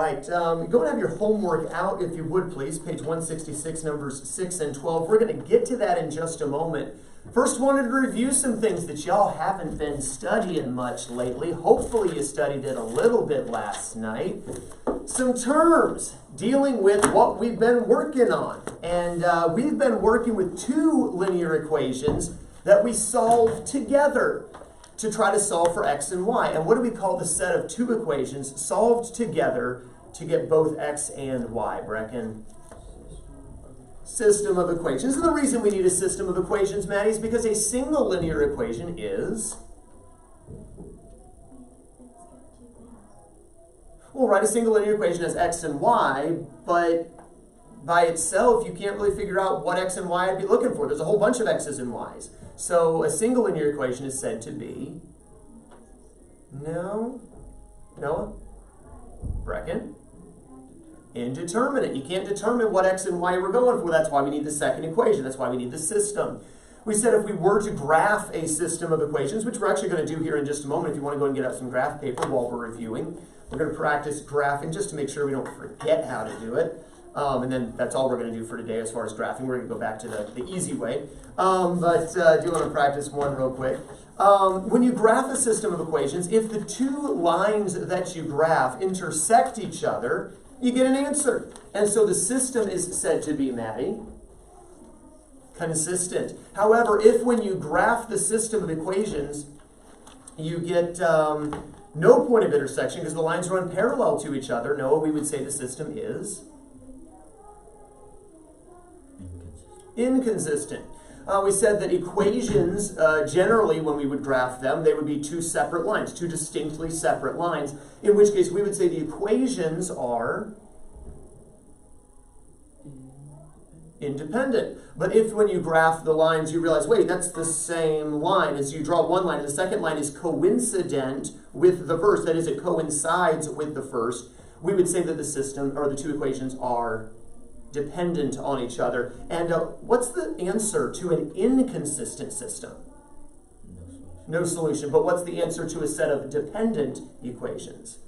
right, go and have your homework out if you would please, page 166, numbers 6 and 12. We're going to get to that in just a moment. First, wanted to review some things that y'all haven't been studying much lately. Hopefully you studied it a little bit last night. Some terms dealing with what we've been working on. And we've been working with two linear equations that we solve together to try to solve for x and y. And what do we call the set of two equations solved together to get both x and y, Brecken? System of equations. And the reason we need a system of equations, Maddie, is because a single linear equation is... Well, write a single linear equation as x and y, but by itself, you can't really figure out what x and y I'd be looking for. There's a whole bunch of x's and y's. So a single linear equation is said to be... No? Noah? Brecken? Indeterminate. You can't determine what x and y we're going for. That's why we need the second equation. That's why we need the system. We said if we were to graph a system of equations, which we're actually going to do here in just a moment if you want to go and get out some graph paper while we're reviewing. We're going to practice graphing just to make sure we don't forget how to do it. And then that's all we're going to do for today as far as graphing. We're going to go back to the easy way. But I do want to practice one real quick. When you graph a system of equations, if the two lines that you graph intersect each other, you get an answer. And so the system is said to be, Maddie, consistent. However, if when you graph the system of equations, you get no point of intersection because the lines run parallel to each other, Noah, we would say the system is inconsistent. We said that equations, generally when we would graph them, they would be two separate lines, two distinctly separate lines, in which case we would say the equations are independent. But if when you graph the lines you realize, wait, that's the same line, as you draw one line and the second line is coincident with the first, that is, it coincides with the first, we would say that the system, or the two equations, are dependent on each other. And what's the answer to an inconsistent system? No solution. But what's the answer to a set of dependent equations?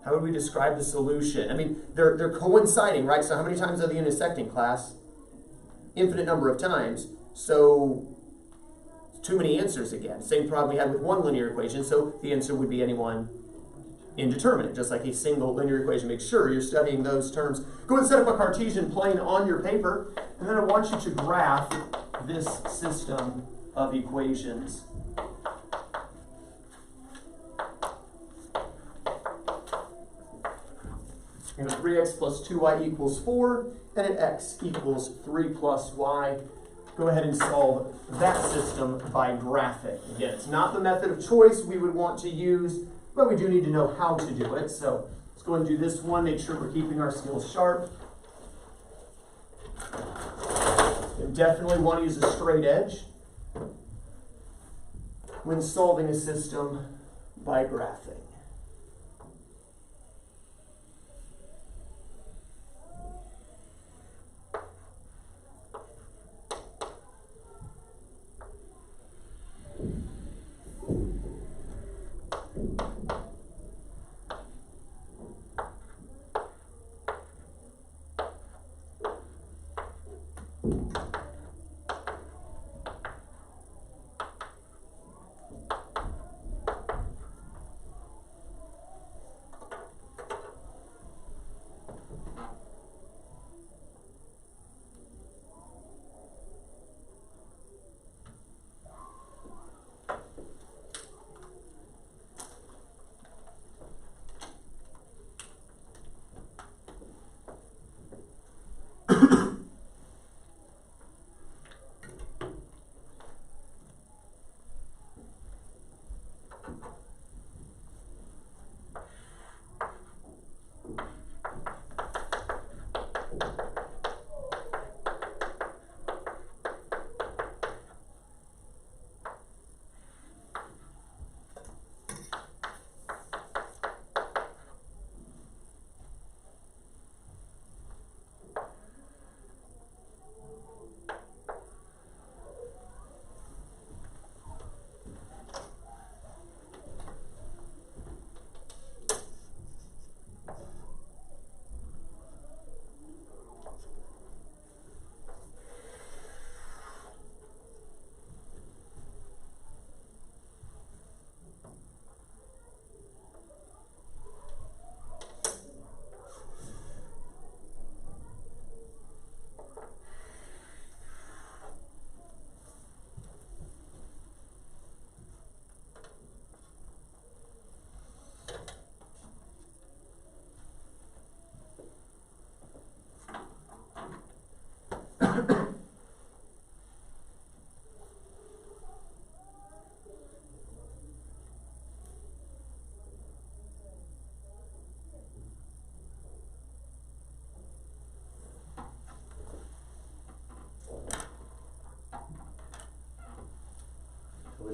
How would we describe the solution? I mean, they're coinciding, right? So how many times are they intersecting, class? Infinite number of times. So too many answers again. Same problem we had with one linear equation, so the answer would be anyone indeterminate, just like a single linear equation. Make sure you're studying those terms. Go and set up a Cartesian plane on your paper, and then I want you to graph this system of equations. And 3x plus 2y equals 4, and an x equals 3 plus y. Go ahead and solve that system by graphing. Again, it's not the method of choice we would want to use, but we do need to know how to do it. So let's go and do this one, make sure we're keeping our skills sharp. You definitely want to use a straight edge when solving a system by graphing.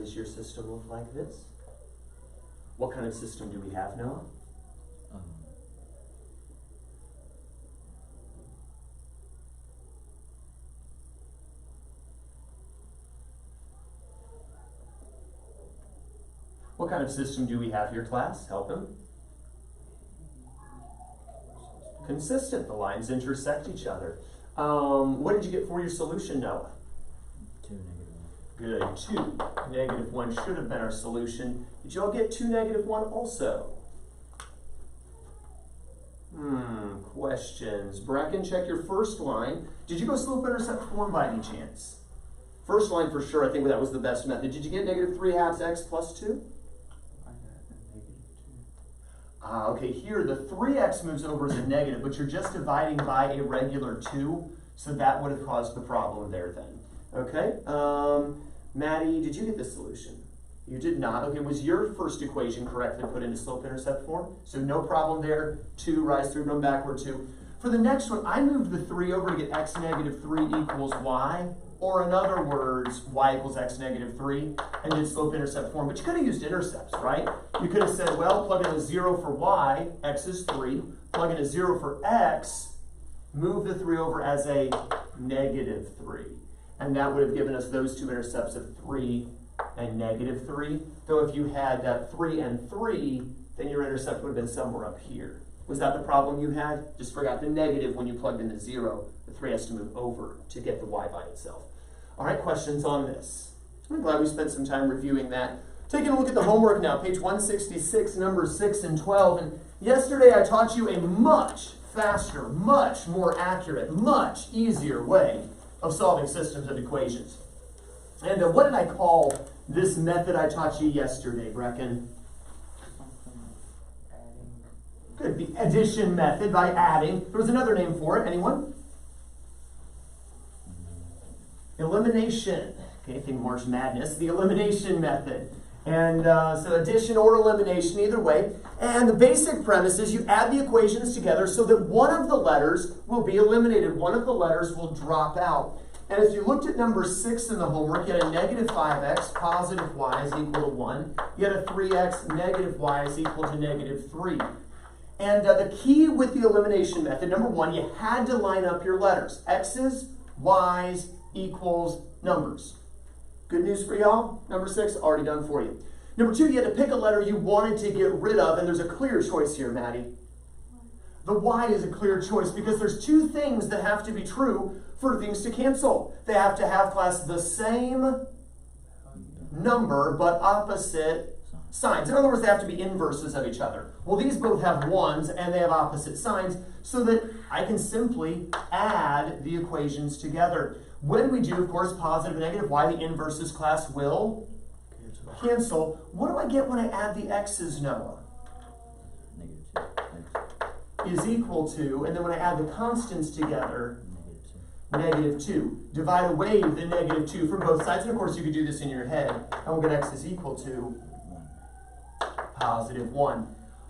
does your system look like this? What kind of system do we have, Noah? What kind of system do we have here, class? Help him. Consistent. The lines intersect each other. What did you get for your solution, Noah? 2, -1. Good. 2, -1 should have been our solution. Did you all get 2, -1 also? Questions. Bracken, check your first line. Did you go slope-intercept form by any chance? First line for sure, I think that was the best method. Did you get -3/2 x plus 2? I got a -2. Okay, here the 3x moves over as a negative, but you're just dividing by a regular 2, so that would have caused the problem there then. Okay, Maddie, did you get the solution? You did not. Okay, was your first equation correctly put into slope-intercept form? So no problem there. 2, rise through, run backward 2. For the next one, I moved the 3 over to get x -3 equals y, or in other words, y equals x -3, and did slope-intercept form. But you could have used intercepts, right? You could have said, well, plug in a 0 for y, x is 3. Plug in a 0 for x, move the 3 over as a -3. And that would have given us those two intercepts of 3 and -3. Though if you had 3 and 3, then your intercept would have been somewhere up here. Was that the problem you had? Just forgot the negative when you plugged in the 0. The 3 has to move over to get the y by itself. All right, questions on this? I'm glad we spent some time reviewing that. Taking a look at the homework now, page 166, numbers 6 and 12. And yesterday I taught you a much faster, much more accurate, much easier way of solving systems of equations. And what did I call this method I taught you yesterday, Brecken? Good, the addition method by adding. There was another name for it. Anyone? Elimination. Okay, think March Madness. The elimination method. And so addition or elimination, either way. And the basic premise is you add the equations together so that one of the letters will be eliminated. One of the letters will drop out. And if you looked at number 6 in the homework, you had a -5x, positive y is equal to 1. You had a 3x, negative y is equal to -3. And the key with the elimination method, number 1, you had to line up your letters. X's, y's equals numbers. Good news for y'all. Number 6, already done for you. Number 2, you had to pick a letter you wanted to get rid of, and there's a clear choice here, Maddie. The y is a clear choice because there's two things that have to be true for things to cancel. They have to have, class, the same number but opposite signs. In other words, they have to be inverses of each other. Well, these both have 1s and they have opposite signs so that I can simply add the equations together. When we do, of course, positive and negative y, the inverses, class, will cancel. What do I get when I add the x's, Noah? -2. Is equal to, and then when I add the constants together, -2. Divide away the -2 from both sides, and of course you could do this in your head, and we'll get x is equal to +1.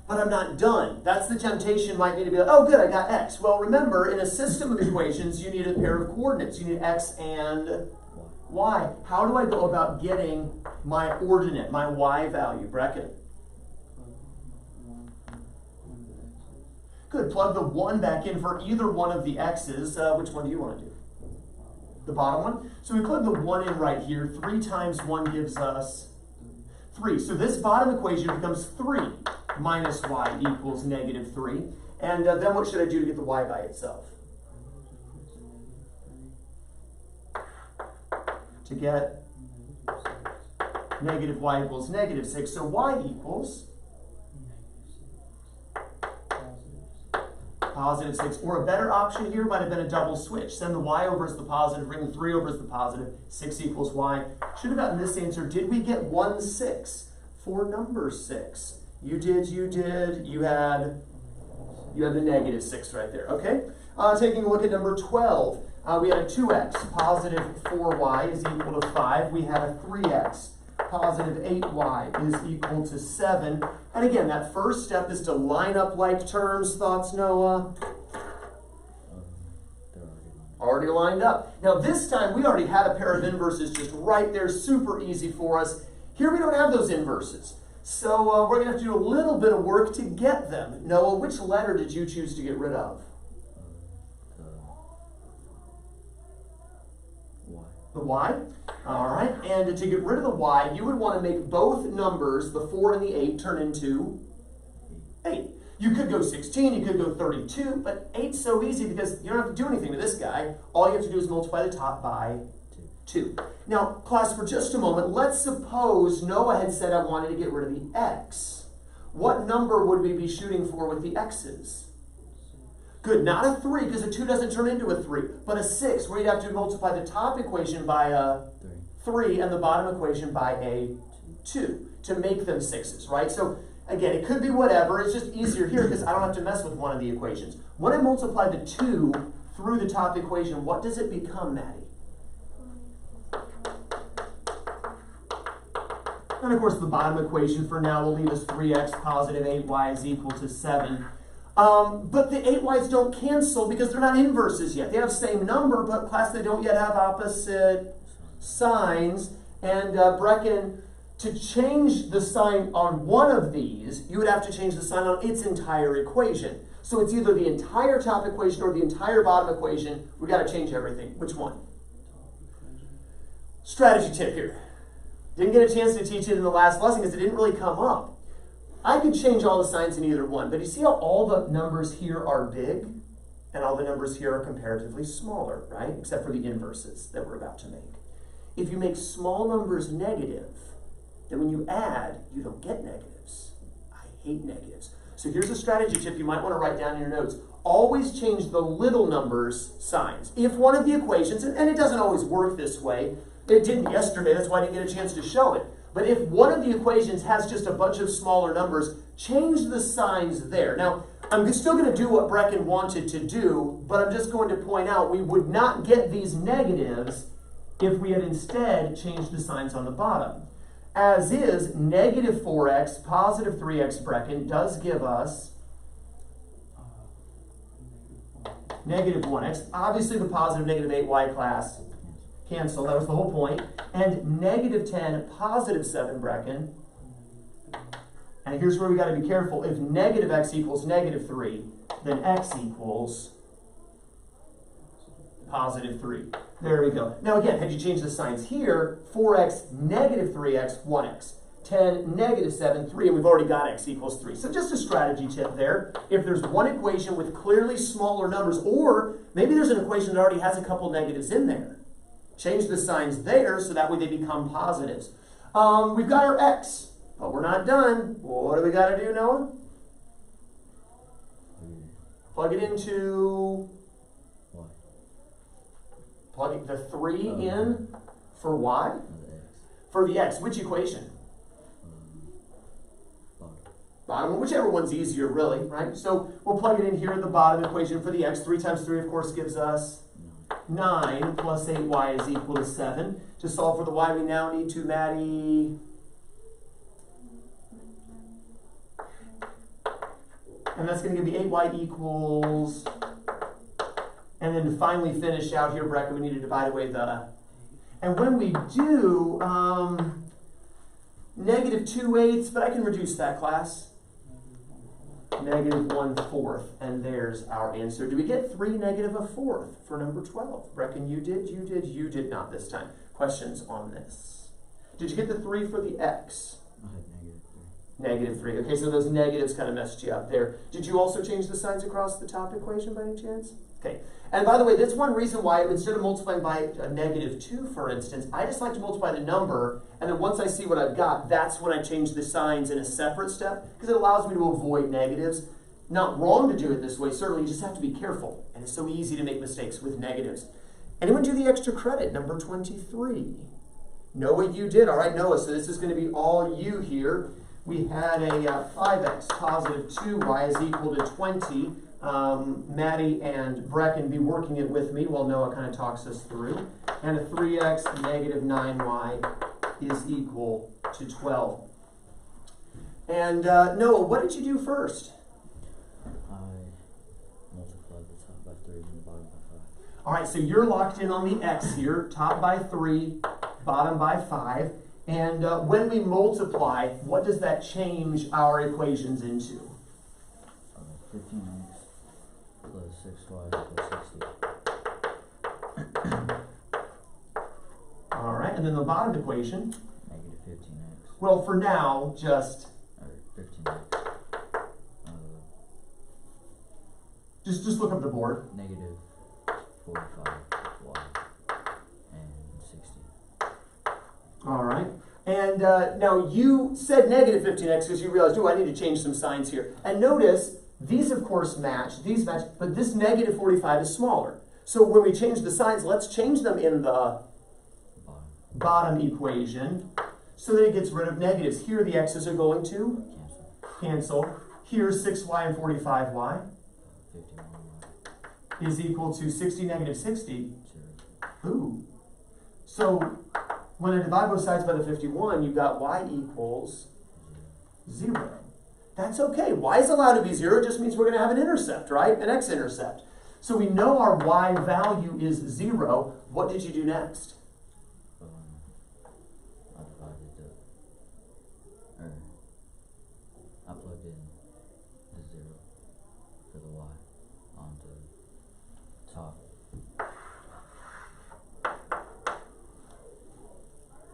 But I'm not done. That's the temptation might be to be like, oh good, I got x. Well, remember, in a system of equations, you need a pair of coordinates. You need x and y. How do I go about getting my ordinate, my y value? Bracket. Good, plug the 1 back in for either one of the x's. Which one do you want to do? The bottom one? So we plug the 1 in right here. 3 times 1 gives us 3. So this bottom equation becomes 3 minus y equals -3. And then what should I do to get the y by itself? To get -y equals -6. So y equals +6, or a better option here might have been a double switch. Send the y over as the positive, bring the 3 over as the positive, 6 equals y. Should have gotten this answer. Did we get 1, 6 for number 6? You did, you had the -6 right there, okay? Taking a look at number 12, we had a 2x, positive 4y is equal to 5. We had a 3x, positive 8y is equal to 7. And again, that first step is to line up like terms. Thoughts, Noah? Already lined up. Now this time, we already had a pair of inverses just right there, super easy for us. Here we don't have those inverses. So we're going to have to do a little bit of work to get them. Noah, which letter did you choose to get rid of? Y. The y? All right. And to get rid of the y, you would want to make both numbers, the 4 and the 8, turn into 8. You could go 16, you could go 32, but 8's so easy because you don't have to do anything to this guy. All you have to do is multiply the top by 2. Now, class, for just a moment, let's suppose Noah had said I wanted to get rid of the x. What number would we be shooting for with the x's? Good, not a 3, because a 2 doesn't turn into a 3, but a 6, where you'd have to multiply the top equation by a 3 and the bottom equation by a 2 to make them 6's, right? So, again, it could be whatever. It's just easier here because I don't have to mess with one of the equations. When I multiply the 2 through the top equation, what does it become, Maddie? And of course, the bottom equation for now will leave us 3x positive 8y is equal to 7. But the 8y's don't cancel because they're not inverses yet. They have the same number, but class, they don't yet have opposite signs. And Brecken, to change the sign on one of these, you would have to change the sign on its entire equation. So it's either the entire top equation or the entire bottom equation. We've got to change everything. Which one? Strategy tip here. Didn't get a chance to teach it in the last lesson because it didn't really come up. I could change all the signs in either one, but you see how all the numbers here are big and all the numbers here are comparatively smaller, right? Except for the inverses that we're about to make. If you make small numbers negative, then when you add, you don't get negatives. I hate negatives. So here's a strategy tip you might want to write down in your notes. Always change the little numbers signs. If one of the equations, and it doesn't always work this way, it didn't yesterday, that's why I didn't get a chance to show it. But if one of the equations has just a bunch of smaller numbers, change the signs there. Now, I'm still going to do what Brecken wanted to do, but I'm just going to point out we would not get these negatives if we had instead changed the signs on the bottom. As is, negative 4x, positive 3x, Brecken, does give us negative 1x. Obviously, the positive negative 8y class cancel. That was the whole point. And negative 10, positive 7, Brecken. And here's where we got to be careful. If negative x equals negative 3, then x equals positive 3. There we go. Now again, had you changed the signs here, 4x, negative 3x, 1x. 10, negative 7, 3, and we've already got x equals 3. So just a strategy tip there. If there's one equation with clearly smaller numbers, or maybe there's an equation that already has a couple negatives in there, change the signs there so that way they become positives. We've got our x, but we're not done. What do we got to do, Noah? Plug it into... Plug the 3 in for y? For the x. Which equation? Bottom, whichever one's easier, really, right? So we'll plug it in here in the bottom equation for the x. 3 times 3, of course, gives us 9 plus 8y is equal to 7. To solve for the y, we now need to, Maddie... And that's going to give me 8y equals... And then to finally finish out here, Brecken, we need to divide away the... And when we do, negative 2/8, but I can reduce that, class. Negative 1/4, and there's our answer. Do we get 3 negative 1/4 for number 12? Brecken, you did not this time. Questions on this? Did you get the 3 for the x? I had negative 3. Negative 3. Okay, so those negatives kind of messed you up there. Did you also change the signs across the top equation by any chance? Okay. And by the way, that's one reason why instead of multiplying by a negative 2, for instance, I just like to multiply the number, and then once I see what I've got, that's when I change the signs in a separate step, because it allows me to avoid negatives. Not wrong to do it this way, certainly, you just have to be careful, and it's so easy to make mistakes with negatives. Anyone do the extra credit, number 23? Noah, you did. All right, Noah, so this is going to be all you here. We had a 5x positive 2y is equal to 20. Maddie and Brecken be working it with me while Noah kind of talks us through. And a 3x negative 9y is equal to 12. And Noah, what did you do first? I multiplied the top by 3 and the bottom by 5. All right, so you're locked in on the x here, top by 3, bottom by 5. And when we multiply, what does that change our equations into? 15x plus 6y plus 60. All right, and then the bottom equation? Negative 15x. Well, for now, just... Or 15x. Just look up the board. Negative 45y and 60. All right. And now you said negative 15x because you realized, I need to change some signs here. And notice, these of course match, these match, but this negative 45 is smaller. So when we change the signs, let's change them in the bottom equation so that it gets rid of negatives. Here the x's are going to cancel. Here 6y and 45y is equal to 60 negative 60. Ooh. So when I divide both sides by the 51, you've got y equals 0. That's okay. Y is allowed to be 0. It just means we're going to have an intercept, right? An x-intercept. So we know our y value is 0. What did you do next? I plugged in the 0 for the y onto the top.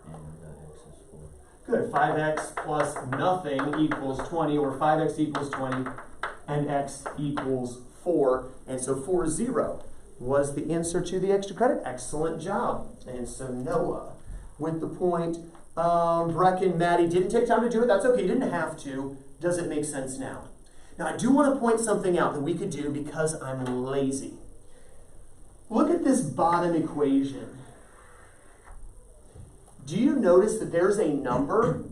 And the x is 4. Good. 5x plus nothing equals 20, or 5x equals 20, and x equals 4. And so 4, 0 was the answer to the extra credit. Excellent job. And so Noah with the point. Brecken, Maddie didn't take time to do it. That's okay. You didn't have to. Does it make sense now? Now, I do want to point something out that we could do because I'm lazy. Look at this bottom equation. Do you notice that there's a number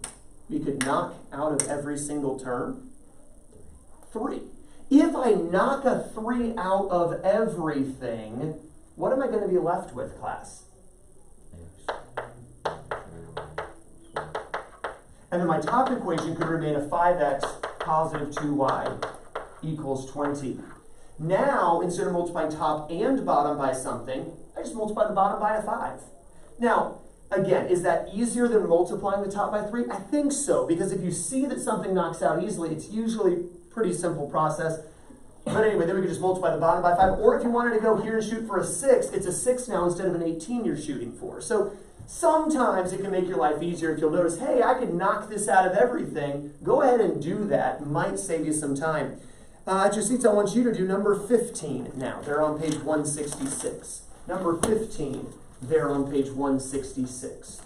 we could knock out of every single term? 3. If I knock a 3 out of everything, what am I going to be left with, class? And then my top equation could remain a 5x positive 2y equals 20. Now, instead of multiplying top and bottom by something, I just multiply the bottom by a 5. Now, again, is that easier than multiplying the top by 3? I think so, because if you see that something knocks out easily, it's usually a pretty simple process. But anyway, then we could just multiply the bottom by 5. Or if you wanted to go here and shoot for a 6, it's a 6 now instead of an 18 you're shooting for. So sometimes it can make your life easier if you'll notice, hey, I can knock this out of everything. Go ahead and do that. It might save you some time. At your seats, I want you to do number 15 now. They're on page 166. Number 15, they're on page 166.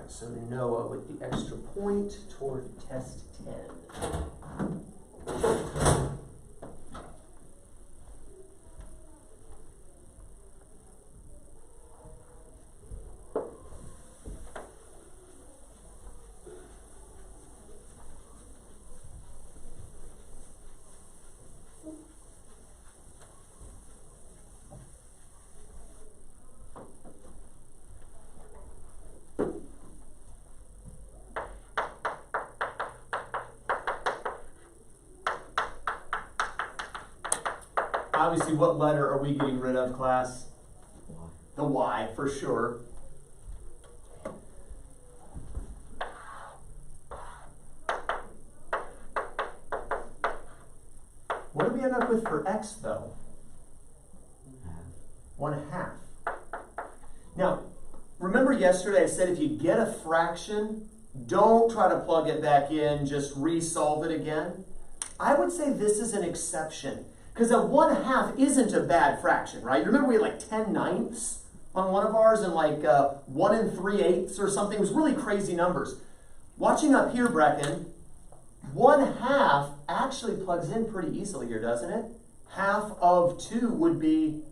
So Noah with the extra point toward test 10. Obviously, what letter are we getting rid of, class? Y. The Y, for sure. What do we end up with for X, though? 1/2. Now, remember yesterday I said if you get a fraction, don't try to plug it back in, just resolve it again. I would say this is an exception. Because a 1/2 isn't a bad fraction, right? Remember we had like 10/9 on one of ours and like 1 3/8 or something. It was really crazy numbers. Watching up here, Brecken, 1/2 actually plugs in pretty easily here, doesn't it? Half of 2 would be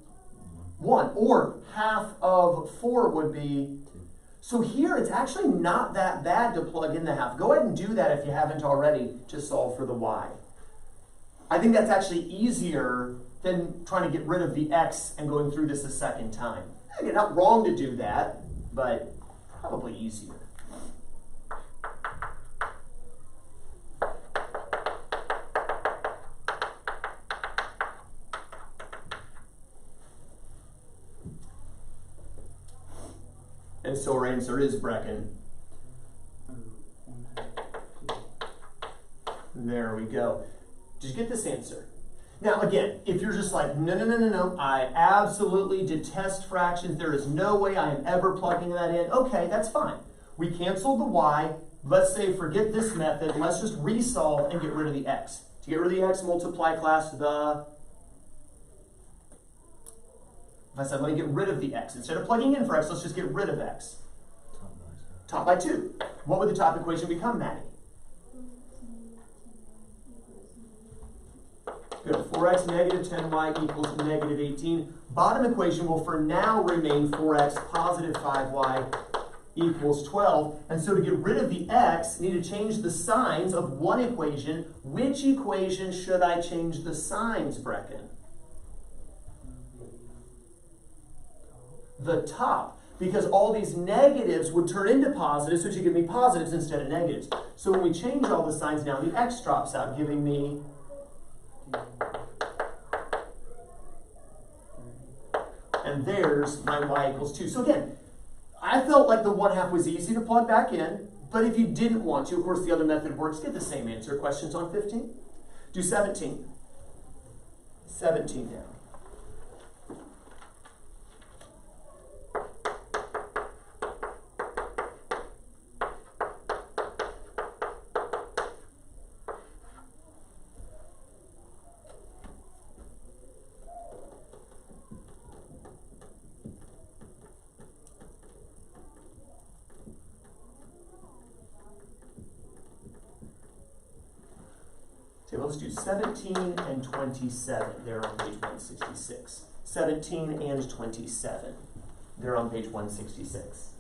1, or half of 4 would be 2. So here it's actually not that bad to plug in the half. Go ahead and do that if you haven't already to solve for the Y. I think that's actually easier than trying to get rid of the X and going through this a second time. Again, not wrong to do that, but probably easier. And so our answer is Brecken. There we go. Did you get this answer? Now again, if you're just like, no, I absolutely detest fractions, there is no way I am ever plugging that in, okay, that's fine. We canceled the y, let's say forget this method, let's just resolve and get rid of the x. To get rid of the x, multiply class the, if I said let me get rid of the x, instead of plugging in for x, let's just get rid of x. Top by 2. What would the top equation become, Maddie? Good. 4x negative 10y equals negative 18. Bottom equation will for now remain 4x positive 5y equals 12. And so to get rid of the x, I need to change the signs of one equation. Which equation should I change the signs, Brecken? The top. Because all these negatives would turn into positives, which would give me positives instead of negatives. So when we change all the signs now, the x drops out, giving me and there's my y equals 2. So again, I felt like the 1/2 was easy to plug back in, but if you didn't want to, of course the other method works, get the same answer. Questions on 15? Do 17. 17 now. Okay, well, let's do 17 and 27. They're on page 166. 17 and 27. They're on page 166.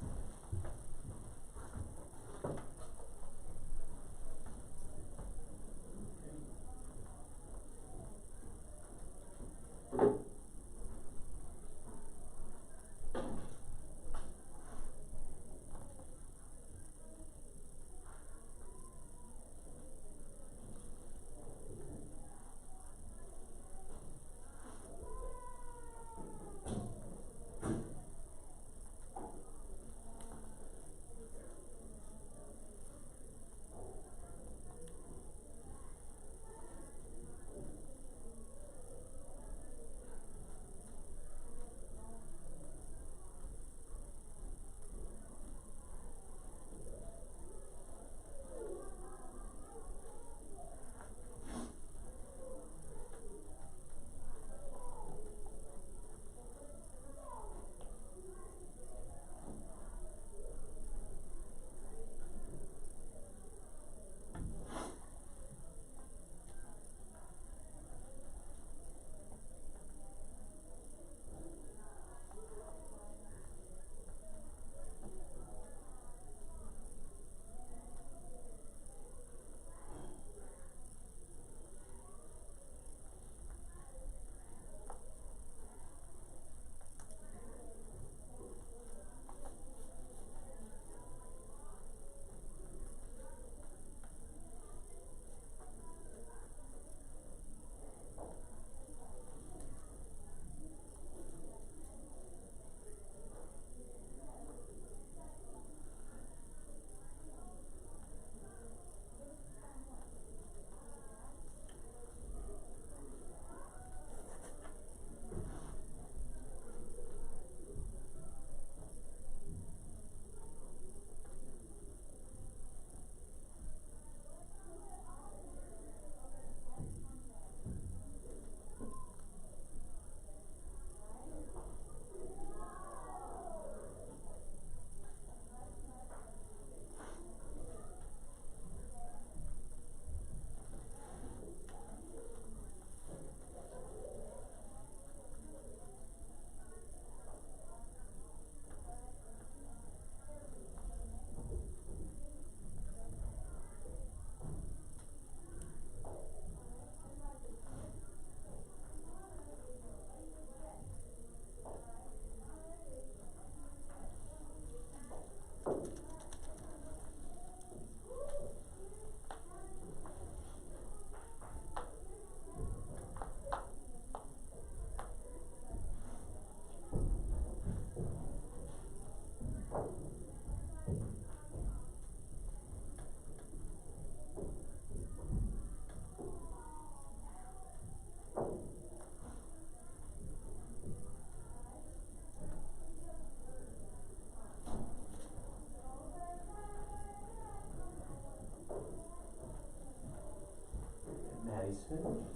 2.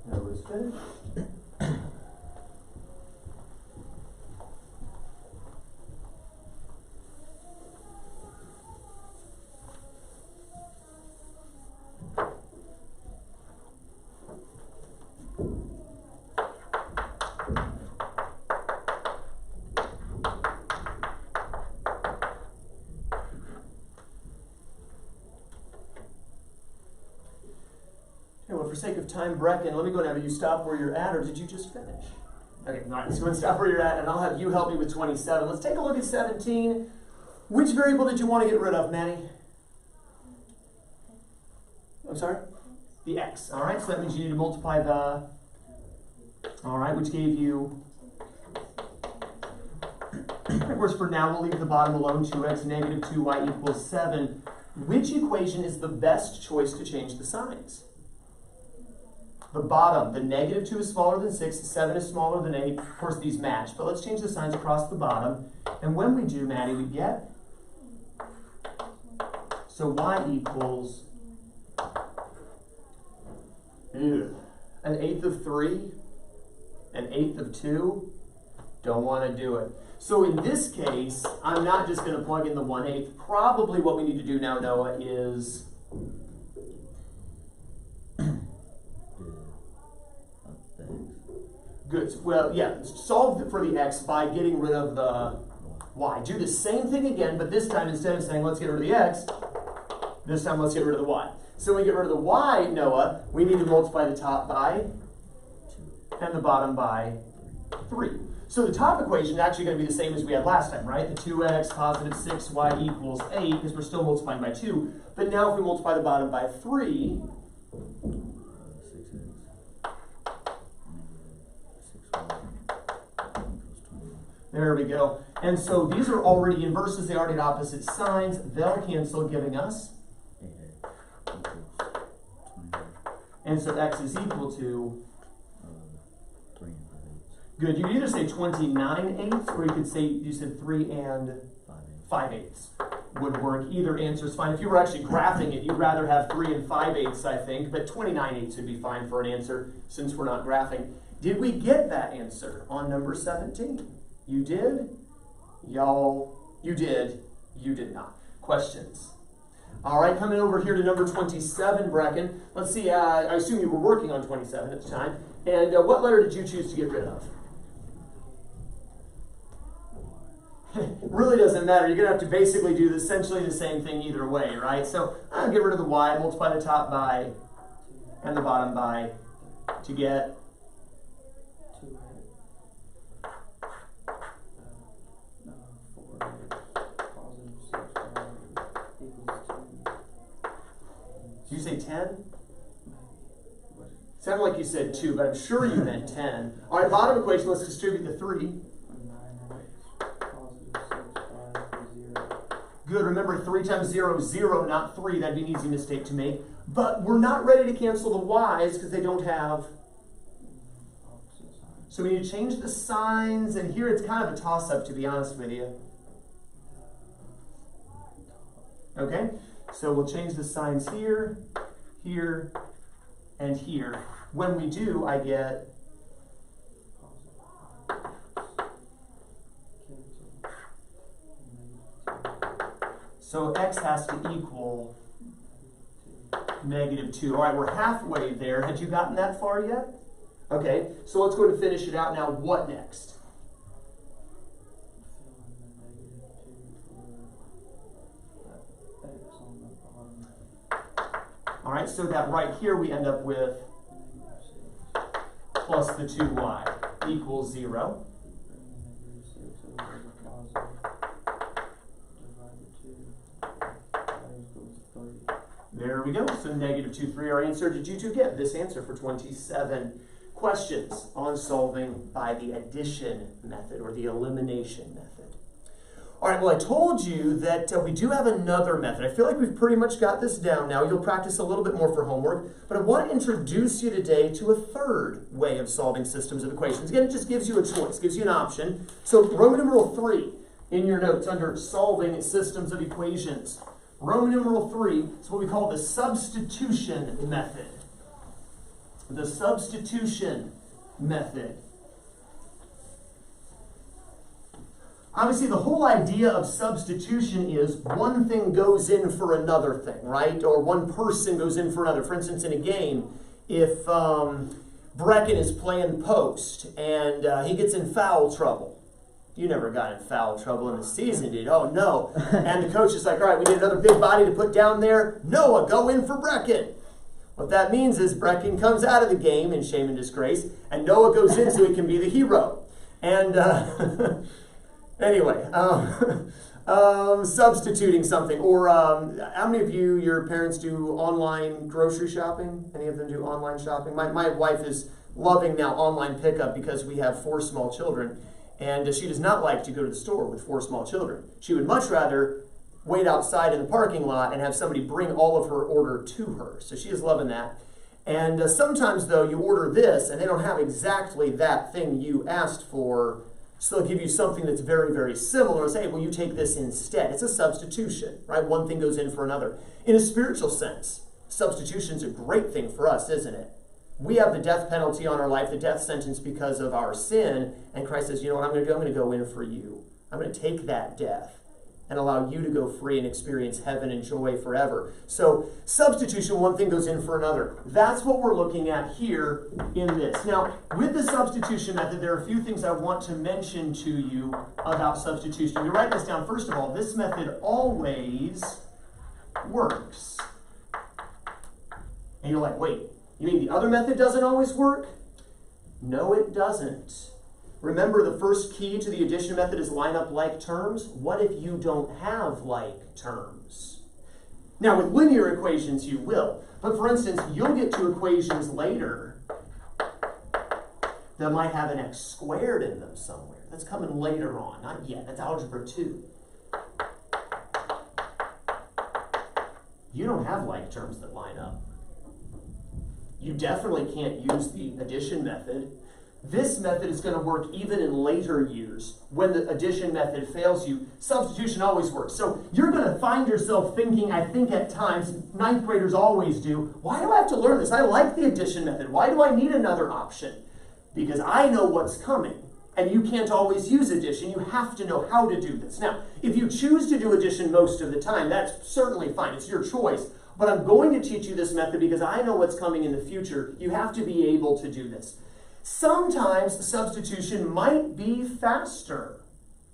Nobody's finished. For sake of time, Brecken, let me go now. Did you stop where you're at, or did you just finish? Okay, all right, so let's stop where you're at, and I'll have you help me with 27. Let's take a look at 17. Which variable did you want to get rid of, Manny? I'm sorry? The x. All right, so that means you need to multiply the, all right, which gave you, of course, for now, we'll leave the bottom alone, 2x negative 2y equals 7. Which equation is the best choice to change the signs? The bottom, the negative 2 is smaller than 6, 7 is smaller than 8. Of course, these match, but let's change the signs across the bottom. And when we do, Maddie, we get, so y equals an 1/8 of 3, an 1/8 of 2. Don't want to do it. So in this case, I'm not just going to plug in the 1/8. Probably what we need to do now, Noah, is good. Well, yeah, solve for the x by getting rid of the y. Do the same thing again, but this time instead of saying let's get rid of the x, this time let's get rid of the y. So when we get rid of the y, Noah, we need to multiply the top by 2 and the bottom by 3. So the top equation is actually going to be the same as we had last time, right? The 2x positive 6y equals 8, because we're still multiplying by 2. But now if we multiply the bottom by 3, there we go. And so these are already inverses. They already had opposite signs. They'll cancel, giving us. And so x is equal to. 3 and 5/8. Good. You could either say 29/8, or you could say, you said 3 and 5/8 would work. Either answer is fine. If you were actually graphing it, you'd rather have 3 and 5/8, I think, but 29/8 would be fine for an answer since we're not graphing. Did we get that answer on number 17? You did? Y'all, you did. You did not. Questions? All right, coming over here to number 27, Brecken. Let's see, I assume you were working on 27 at the time. And what letter did you choose to get rid of? Really doesn't matter. You're going to have to basically do essentially the same thing either way, right? So I'll get rid of the y, multiply the top by and the bottom by to get 10? Sounded like you said 2, but I'm sure you meant 10. All right, bottom equation, let's distribute the 3. Good, remember 3 times 0 is 0, not 3. That'd be an easy mistake to make. But we're not ready to cancel the y's because they don't have. So we need to change the signs, and here it's kind of a toss-up, to be honest with you. Okay, so we'll change the signs here, here, and here. When we do, I get so x has to equal -2. All right, we're halfway there. Had you gotten that far yet? Okay, so let's go and finish it out now. What next? All right, so that right here we end up with plus the 2y equals 0. There we go. So -2, 3, our answer. Did you two get this answer for 27? Questions on solving by the addition method or the elimination method? All right, well, I told you that we do have another method. I feel like we've pretty much got this down now. You'll practice a little bit more for homework, but I want to introduce you today to a third way of solving systems of equations. Again, it just gives you a choice, gives you an option. So Roman numeral 3 in your notes under solving systems of equations. Roman numeral 3 is what we call the substitution method. The substitution method. Obviously, the whole idea of substitution is one thing goes in for another thing, right? Or one person goes in for another. For instance, in a game, if Brecken is playing post and he gets in foul trouble. You never got in foul trouble in the season, did you? Oh, no. And the coach is like, all right, we need another big body to put down there. Noah, go in for Brecken. What that means is Brecken comes out of the game in shame and disgrace, and Noah goes in so he can be the hero. And anyway, substituting something. Or how many of you, your parents do online grocery shopping? Any of them do online shopping? My wife is loving now online pickup because we have 4 small children. And she does not like to go to the store with 4 small children. She would much rather wait outside in the parking lot and have somebody bring all of her order to her. So she is loving that. And sometimes, though, you order this and they don't have exactly that thing you asked for. So they'll give you something that's very, very similar and say, well, you take this instead. It's a substitution, right? One thing goes in for another. In a spiritual sense, substitution is a great thing for us, isn't it? We have the death penalty on our life, the death sentence because of our sin. And Christ says, you know what I'm going to do? I'm going to go in for you. I'm going to take that death and allow you to go free and experience heaven and joy forever. So substitution, one thing goes in for another. That's what we're looking at here in this. Now, with the substitution method, there are a few things I want to mention to you about substitution. You write this down. First of all, this method always works. And you're like, wait, you mean the other method doesn't always work? No, it doesn't. Remember, the first key to the addition method is line up like terms. What if you don't have like terms? Now, with linear equations, you will. But for instance, you'll get to equations later that might have an x squared in them somewhere. That's coming later on, not yet. That's Algebra 2. You don't have like terms that line up. You definitely can't use the addition method. This method is going to work even in later years when the addition method fails you. Substitution always works. So you're going to find yourself thinking, I think at times, 9th graders always do, why do I have to learn this? I like the addition method. Why do I need another option? Because I know what's coming. And you can't always use addition. You have to know how to do this. Now, if you choose to do addition most of the time, that's certainly fine. It's your choice. But I'm going to teach you this method because I know what's coming in the future. You have to be able to do this. Sometimes substitution might be faster.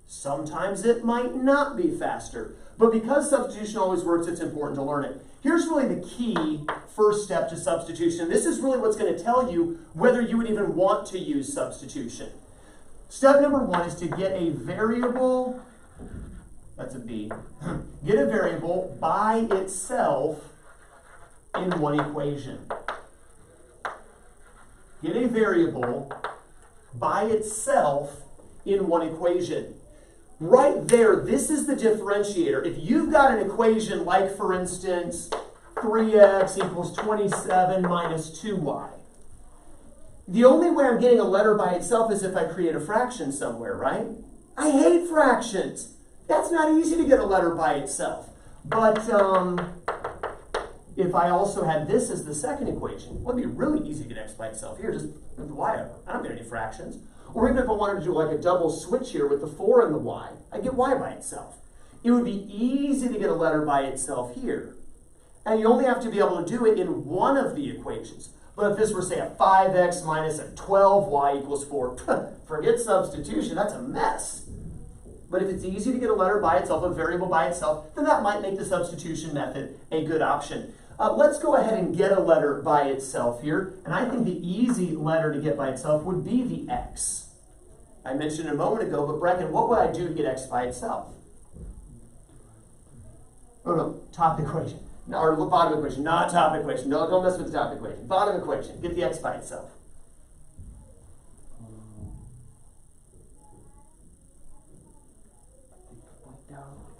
Sometimes it might not be faster. But because substitution always works, it's important to learn it. Here's really the key first step to substitution. This is really what's going to tell you whether you would even want to use substitution. Step number 1 is to get a variable, that's a B, get a variable by itself in one equation. Get a variable by itself in one equation. Right there, this is the differentiator. If you've got an equation like, for instance, 3x equals 27 minus 2y, the only way I'm getting a letter by itself is if I create a fraction somewhere, right? I hate fractions. That's not easy to get a letter by itself. But if I also had this as the second equation, well, it'd be really easy to get x by itself. Here, just move the y over. I don't get any fractions. Or even if I wanted to do like a double switch here with the 4 and the y, I get y by itself. It would be easy to get a letter by itself here. And you only have to be able to do it in one of the equations. But if this were, say, a 5x minus a 12y equals 4, forget substitution, that's a mess. But if it's easy to get a letter by itself, a variable by itself, then that might make the substitution method a good option. Let's go ahead and get a letter by itself here. And I think the easy letter to get by itself would be the x. I mentioned a moment ago, but Brecken, what would I do to get x by itself? Oh, no, top equation. No, or bottom equation, not top equation. No, don't mess with the top equation. Bottom equation, get the x by itself.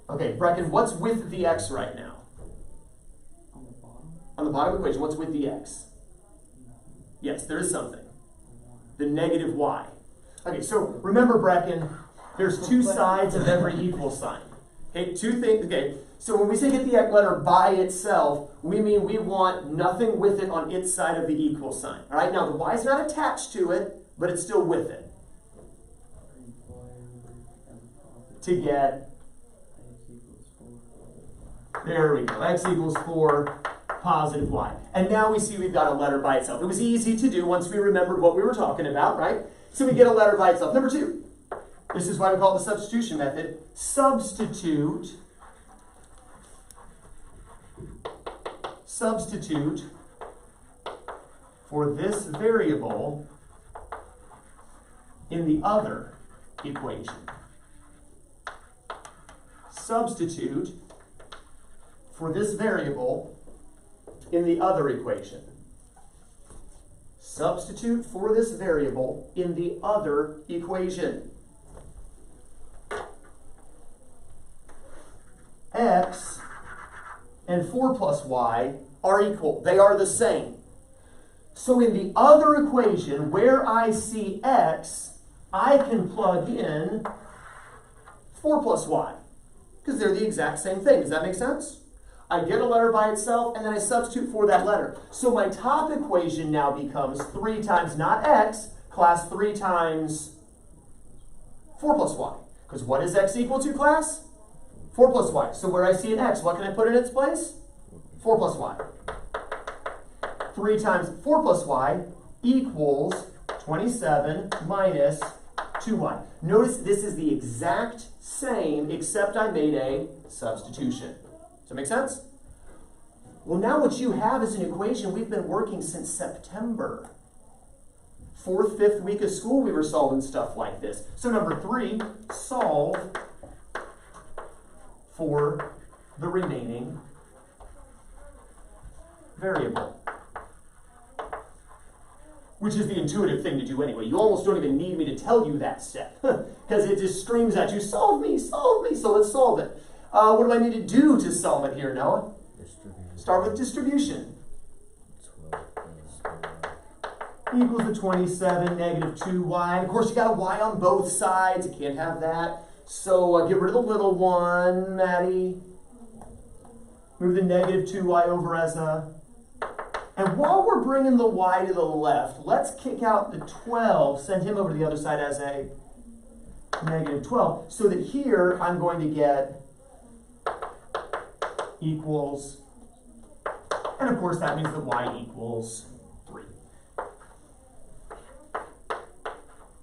Okay, Brecken, what's with the x right now? On the bottom? On the bottom equation, what's with the x? Yes, there is something. The negative y. Okay, so remember, Brecken, there's two sides of every equal sign. Okay, two things. Okay, so when we say get the letter by itself, we mean we want nothing with it on its side of the equal sign. All right, now the y is not attached to it, but it's still with it. To get, there we go, x equals 4 positive y. And now we see we've got a letter by itself. It was easy to do once we remembered what we were talking about, right? So we get a letter by itself. Number 2. This is why we call it the substitution method. Substitute for this variable in the other equation. Substitute for this variable in the other equation. Substitute for this variable in the other equation. X and 4 plus y are equal. They are the same. So in the other equation, where I see x, I can plug in 4 plus y, because they're the exact same thing. Does that make sense? I get a letter by itself, and then I substitute for that letter. So my top equation now becomes 3 times, not x, class 3 times 4 plus y. Because what is x equal to, class? 4 plus y. So where I see an x, what can I put in its place? 4 plus y. 3 times 4 plus y equals 27 minus 2y. Notice this is the exact same, except I made a substitution. Does that make sense? Well, now what you have is an equation we've been working since September. 4th, 5th week of school, we were solving stuff like this. So number 3, solve for the remaining variable. Which is the intuitive thing to do anyway. You almost don't even need me to tell you that step. Because it just screams at you, solve me, so let's solve it. What do I need to do to solve it here, Noah? Start with distribution. 12 equals to 27, negative 2y. Of course, you got a y on both sides. You can't have that. So get rid of the little one, Maddie. Move the negative 2y over as a... And while we're bringing the y to the left, let's kick out the 12, send him over to the other side as a negative 12, so that here I'm going to get equals, and of course that means that y equals 3.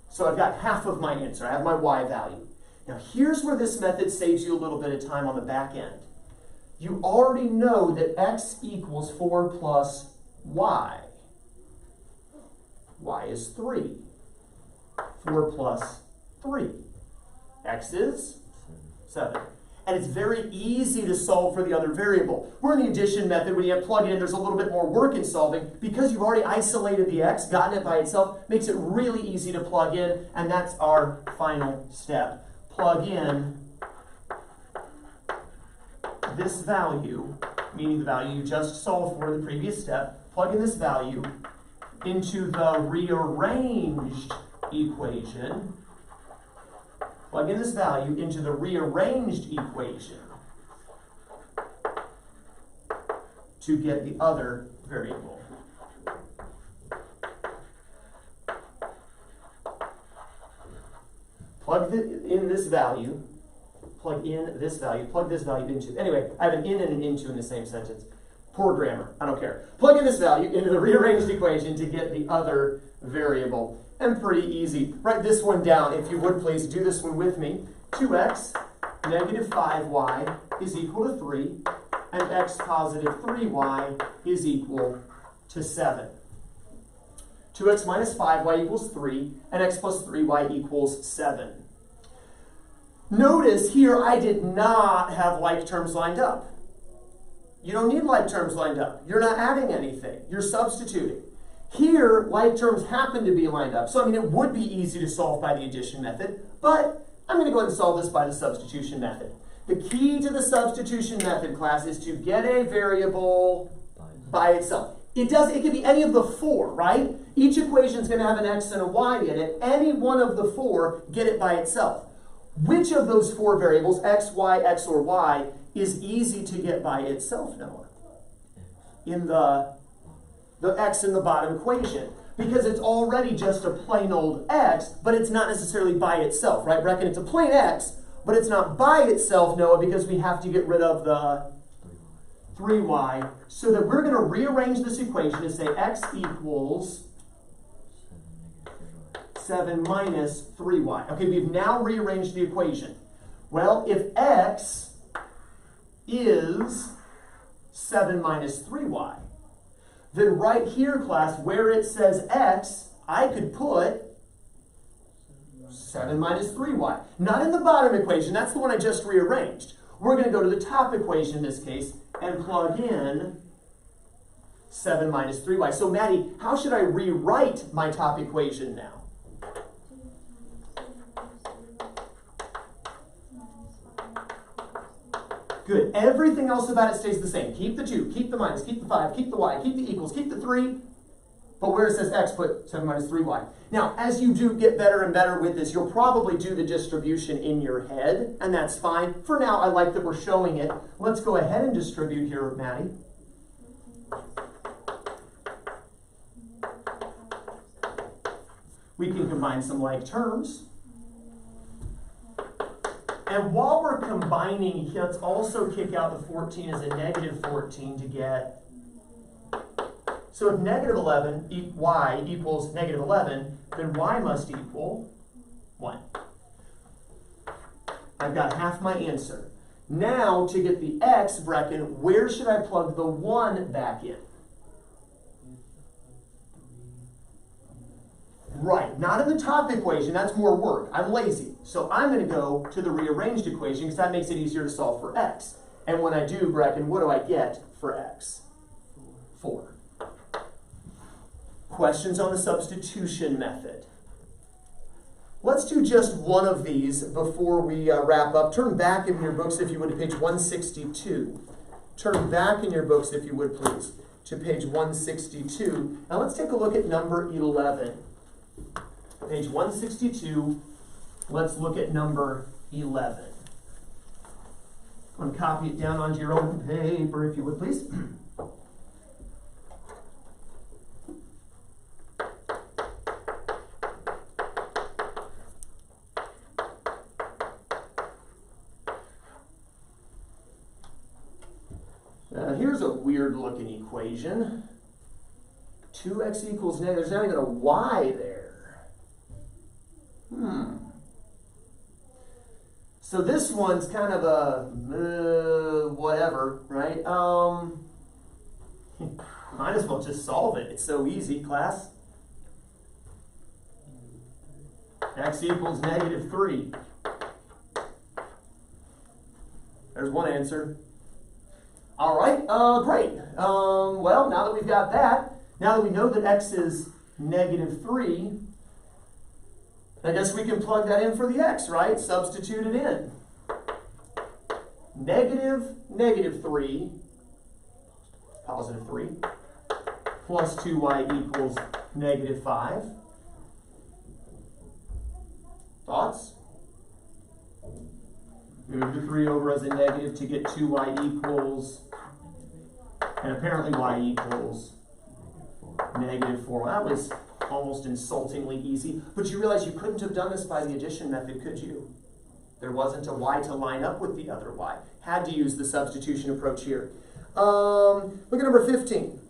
So I've got half of my answer. I have my y value. Now here's where this method saves you a little bit of time on the back end. You already know that x equals 4 plus y. Y is 3. 4 plus 3. X is 7. And it's very easy to solve for the other variable. We're in the addition method. When you plug it in, there's a little bit more work in solving. Because you've already isolated the x, gotten it by itself, makes it really easy to plug in, and that's our final step. Plug in this value, meaning the value you just solved for in the previous step, plug in this value into the rearranged equation. Plug in this value into the rearranged equation to get the other variable. Plug in this value, plug this value into, anyway, I have an in and an into in the same sentence. Poor grammar, I don't care. Plug in this value into the rearranged equation to get the other variable. And pretty easy. Write this one down, if you would please. Do this one with me. 2x negative 5y is equal to 3, and x positive 3y is equal to 7. 2x minus 5y equals 3, and x plus 3y equals 7. Notice here I did not have like terms lined up. You don't need like terms lined up. You're not adding anything. You're substituting. Here, like terms happen to be lined up. So, I mean, it would be easy to solve by the addition method, but I'm going to go ahead and solve this by the substitution method. The key to the substitution method, class, is to get a variable by itself. It can be any of the 4, right? Each equation is going to have an x and a y in it. Any one of the 4, get it by itself. Which of those four variables, x, y, x, or y, is easy to get by itself, Noah? In the x in the bottom equation. Because it's already just a plain old x, but it's not necessarily by itself, right? Reckon it's a plain x, but it's not by itself, Noah, because we have to get rid of the 3y. So that we're going to rearrange this equation to say x equals 7 minus 3y. Okay, we've now rearranged the equation. Well, if x is 7 minus 3y, then right here, class, where it says x, I could put 7 minus 3y. Not in the bottom equation, that's the one I just rearranged. We're going to go to the top equation in this case and plug in 7 minus 3y. So, Maddie, how should I rewrite my top equation now? Good. Everything else about it stays the same. Keep the 2, keep the minus, keep the 5, keep the y, keep the equals, keep the 3. But where it says x, put 7 minus 3y. Now, as you do get better and better with this, you'll probably do the distribution in your head, and that's fine. For now, I like that we're showing it. Let's go ahead and distribute here, Maddie. We can combine some like terms. And while we're combining, let's also kick out the 14 as a negative 14 to get. So if negative 11, y equals negative 11, then y must equal 1. I've got half my answer. Now, to get the x, Brecken, where should I plug the 1 back in? Right, not in the top equation, that's more work. I'm lazy. So I'm going to go to the rearranged equation because that makes it easier to solve for x. And when I do, Brecken, what do I get for x? 4. Questions on the substitution method? Let's do just one of these before we wrap up. Turn back in your books, if you would, to page 162. Turn back in your books, if you would, please, to page 162. Now let's take a look at number 11. Page 162, let's look at number 11. I'm going to copy it down onto your own paper, if you would, please. Here's a weird looking equation. 2x equals negative, there's not even a y there. So this one's kind of a whatever, right? Might as well just solve it. It's so easy, class. X equals negative 3. There's one answer. All right, great. Well, now that we've got that, now that we know that x is negative 3, I guess we can plug that in for the x, right? Substitute it in. Negative 3, positive 3, plus 2y equals negative 5. Thoughts? Move the 3 over as a negative to get 2y equals, and apparently y equals negative 4. Well, that was almost insultingly easy, but you realize you couldn't have done this by the addition method, could you? There wasn't a y to line up with the other y. Had to use the substitution approach here. Look at number 15.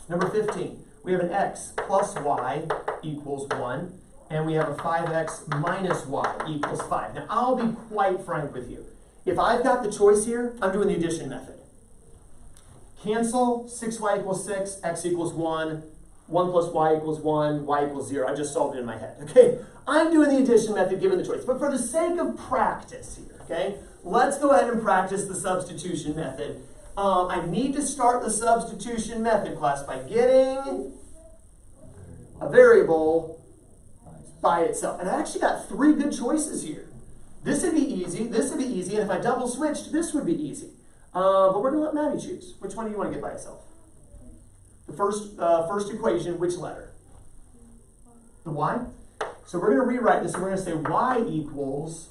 Number 15, we have an x plus y equals 1, and we have a 5x minus y equals 5. Now, I'll be quite frank with you. If I've got the choice here, I'm doing the addition method. Cancel, 6y equals 6, x equals 1, 1 plus y equals 1, y equals 0. I just solved it in my head, okay? I'm doing the addition method given the choice. But for the sake of practice here, okay, let's go ahead and practice the substitution method. I need to start the substitution method, class, by getting a variable by itself. And I actually got 3 good choices here. This would be easy, this would be easy, and if I double switched, this would be easy. But we're going to let Maddie choose. Which one do you want to get by itself? The first equation, which letter? The y? So we're going to rewrite this, and we're going to say y equals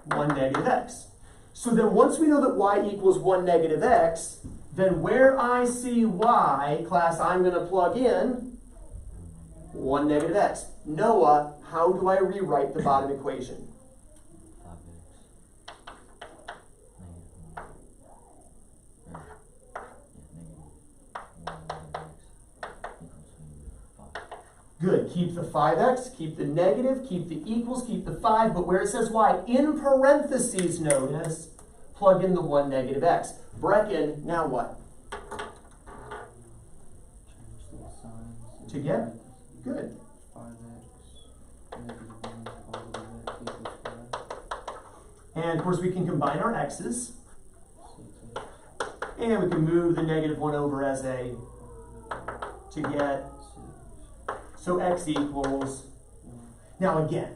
1 negative x. So then once we know that y equals 1 negative x, then where I see y, class, I'm going to plug in 1 negative x. Noah, how do I rewrite the bottom equation? 5x. Good. Keep the 5x, keep the negative, keep the equals, keep the 5, but where it says y, in parentheses, notice, plug in the 1 negative x. Brecken, now what? Change the signs. To get? Good. 5x, negative 1, positive x equals 5. And of course we can combine our x's, 6x, and we can move the negative 1 over as a to get. 6, So x equals. Now again,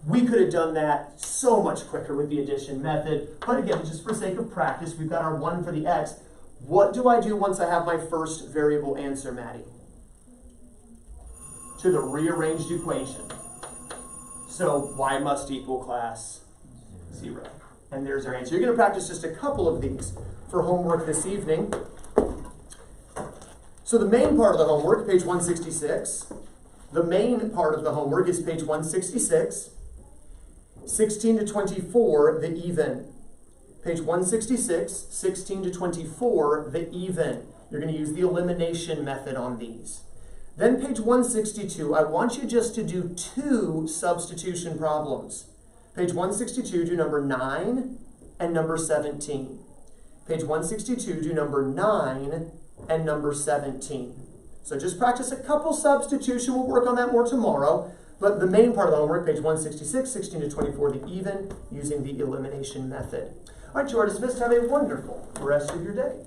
we could have done that so much quicker with the addition method, but again, just for sake of practice, we've got our 1 for the x. What do I do once I have my first variable answer, Maddie? To the rearranged equation. So y must equal, class, 0. And there's our answer. You're going to practice just a couple of these for homework this evening. So the main part of the homework, page 166. The main part of the homework is page 166. 16 to 24, the even. Page 166, 16 to 24, the even. You're going to use the elimination method on these. Then page 162, I want you just to do 2 substitution problems. Page 162, do number 9 and number 17. Page 162, do number 9 and number 17. So just practice a couple substitution. We'll work on that more tomorrow. But the main part of the homework, page 166, 16 to 24, the even, using the elimination method. All right, you are dismissed. Have a wonderful rest of your day.